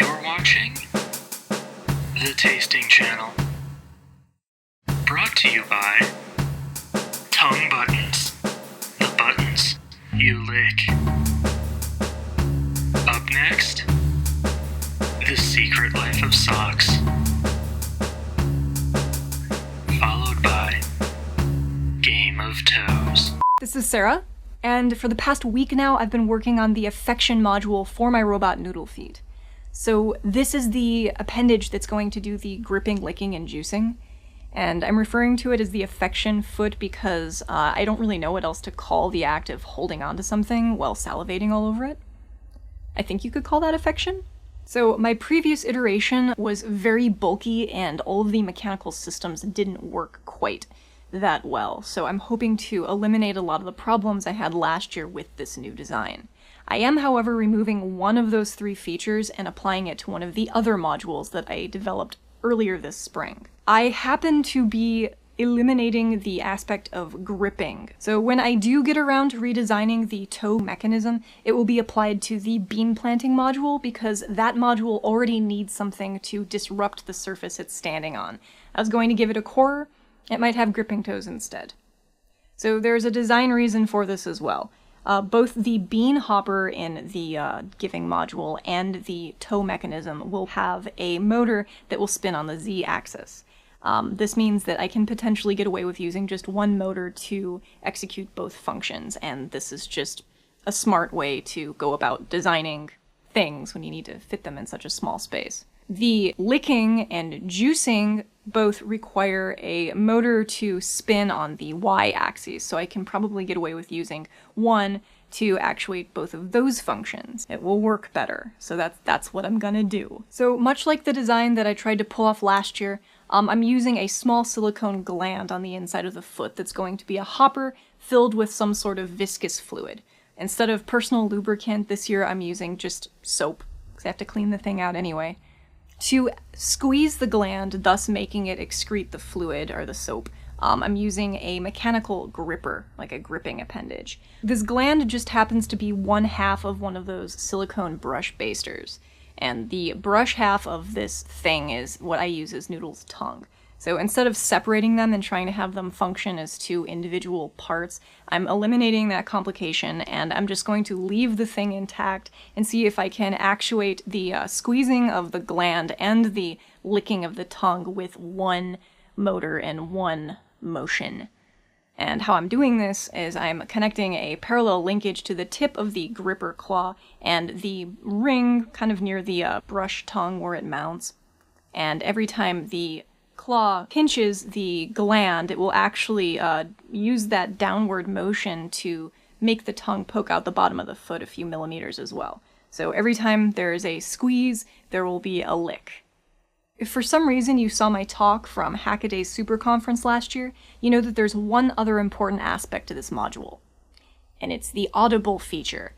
You're watching The Tasting Channel. Brought to you by Tongue Buttons. The buttons you lick. Up next, The Secret Life of Socks. Followed by Game of Toes. This is Sarah, and for the past week now I've been working on the affection module for my robot Noodle feet. So this is the appendage that's going to do the gripping, licking, and juicing, and I'm referring to it as the affection foot because I don't really know what else to call the act of holding onto something while salivating all over it. I think you could call that affection. So my previous iteration was very bulky and all of the mechanical systems didn't work quite that well, so I'm hoping to eliminate a lot of the problems I had last year with this new design. I am, however, removing one of those three features and applying it to one of the other modules that I developed earlier this spring. I happen to be eliminating the aspect of gripping. So when I do get around to redesigning the toe mechanism, it will be applied to the bean planting module because that module already needs something to disrupt the surface it's standing on. I was going to give it a core. It might have gripping toes instead. So there's a design reason for this as well. Both the bean hopper in the giving module and the toe mechanism will have a motor that will spin on the z-axis. This means that I can potentially get away with using just one motor to execute both functions, and this is just a smart way to go about designing things when you need to fit them in such a small space. The licking and juicing both require a motor to spin on the y-axis, so I can probably get away with using one to actuate both of those functions. It will work better, so that's what I'm gonna do. So much like the design that I tried to pull off last year, I'm using a small silicone gland on the inside of the foot that's going to be a hopper filled with some sort of viscous fluid. Instead of personal lubricant this year, I'm using just soap, because I have to clean the thing out anyway. To squeeze the gland, thus making it excrete the fluid, or the soap, I'm using a mechanical gripper, like a gripping appendage. This gland just happens to be one half of one of those silicone brush basters, and the brush half of this thing is what I use as Noodle's tongue. So instead of separating them and trying to have them function as two individual parts, I'm eliminating that complication, and I'm just going to leave the thing intact and see if I can actuate the squeezing of the gland and the licking of the tongue with one motor and one motion. And how I'm doing this is I'm connecting a parallel linkage to the tip of the gripper claw and the ring kind of near the brush tongue where it mounts. And every time the claw pinches the gland, it will actually use that downward motion to make the tongue poke out the bottom of the foot a few millimeters as well. So every time there is a squeeze, there will be a lick. If for some reason you saw my talk from Hackaday's Super Conference last year, you know that there's one other important aspect to this module, and it's the audible feature.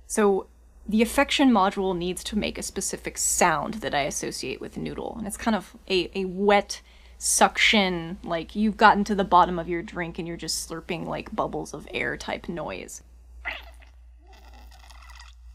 So the affection module needs to make a specific sound that I associate with Noodle, and it's kind of a wet suction, like you've gotten to the bottom of your drink and you're just slurping like bubbles of air type noise.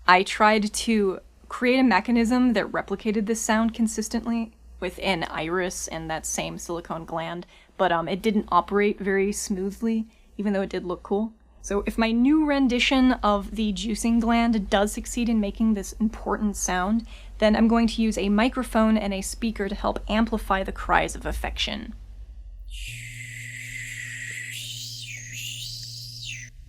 I tried to create a mechanism that replicated this sound consistently with an iris and that same silicone gland, but it didn't operate very smoothly, even though it did look cool. So if my new rendition of the juicing gland does succeed in making this important sound, then I'm going to use a microphone and a speaker to help amplify the cries of affection.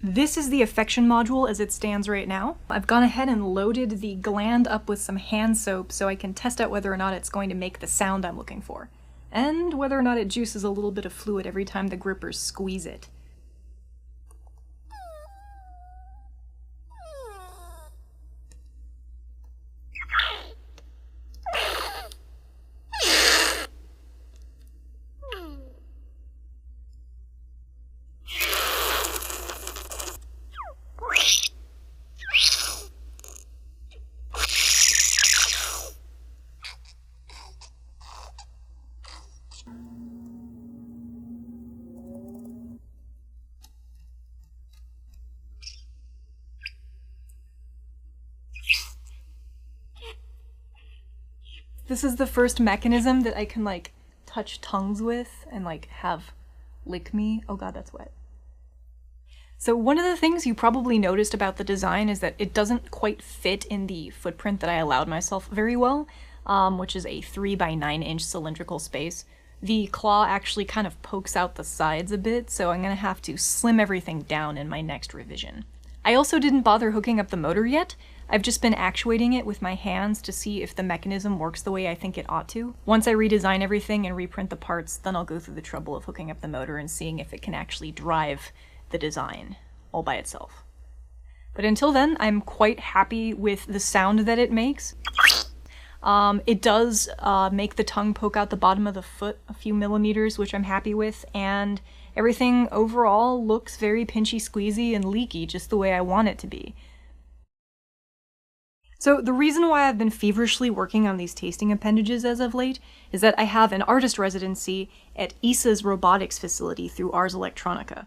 This is the affection module as it stands right now. I've gone ahead and loaded the gland up with some hand soap so I can test out whether or not it's going to make the sound I'm looking for, and whether or not it juices a little bit of fluid every time the grippers squeeze it. This is the first mechanism that I can, like, touch tongues with and, like, have lick me. Oh god, that's wet. So one of the things you probably noticed about the design is that it doesn't quite fit in the footprint that I allowed myself very well, which is a 3 by 9 inch cylindrical space. The claw actually kind of pokes out the sides a bit, so I'm gonna have to slim everything down in my next revision. I also didn't bother hooking up the motor yet. I've just been actuating it with my hands to see if the mechanism works the way I think it ought to. Once I redesign everything and reprint the parts, then I'll go through the trouble of hooking up the motor and seeing if it can actually drive the design all by itself. But until then, I'm quite happy with the sound that it makes. It does make the tongue poke out the bottom of the foot a few millimeters, which I'm happy with, and everything overall looks very pinchy squeezy and leaky, just the way I want it to be. So the reason why I've been feverishly working on these tasting appendages as of late is that I have an artist residency at ISA's robotics facility through Ars Electronica,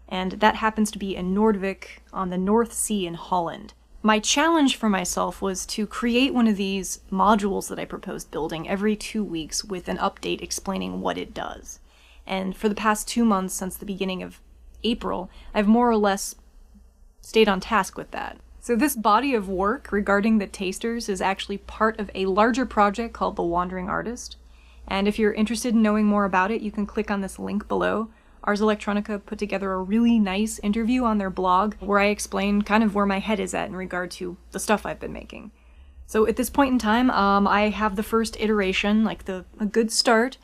and that happens to be in Noordwijk on the North Sea in Holland. My challenge for myself was to create one of these modules that I proposed building every 2 weeks with an update explaining what it does. And for the past 2 months since the beginning of April, I've more or less stayed on task with that. So this body of work regarding the tasters is actually part of a larger project called The Wandering Artist. And if you're interested in knowing more about it, you can click on this link below. Ars Electronica put together a really nice interview on their blog where I explain kind of where my head is at in regard to the stuff I've been making. So at this point in time, I have the first iteration, like a good start,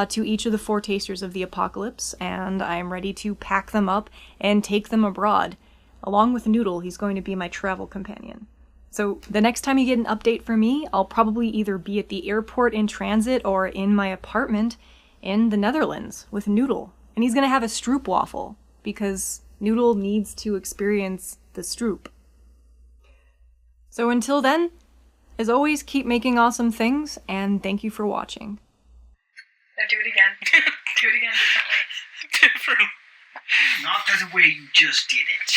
to each of the 4 tasters of the apocalypse, and I'm ready to pack them up and take them abroad. Along with Noodle, he's going to be my travel companion. So the next time you get an update from me, I'll probably either be at the airport in transit or in my apartment in the Netherlands with Noodle. And he's gonna have a stroopwafel, because Noodle needs to experience the stroop. So until then, as always, keep making awesome things, and thank you for watching. Now do it again. Do it again differently. Different. Not the way you just did it.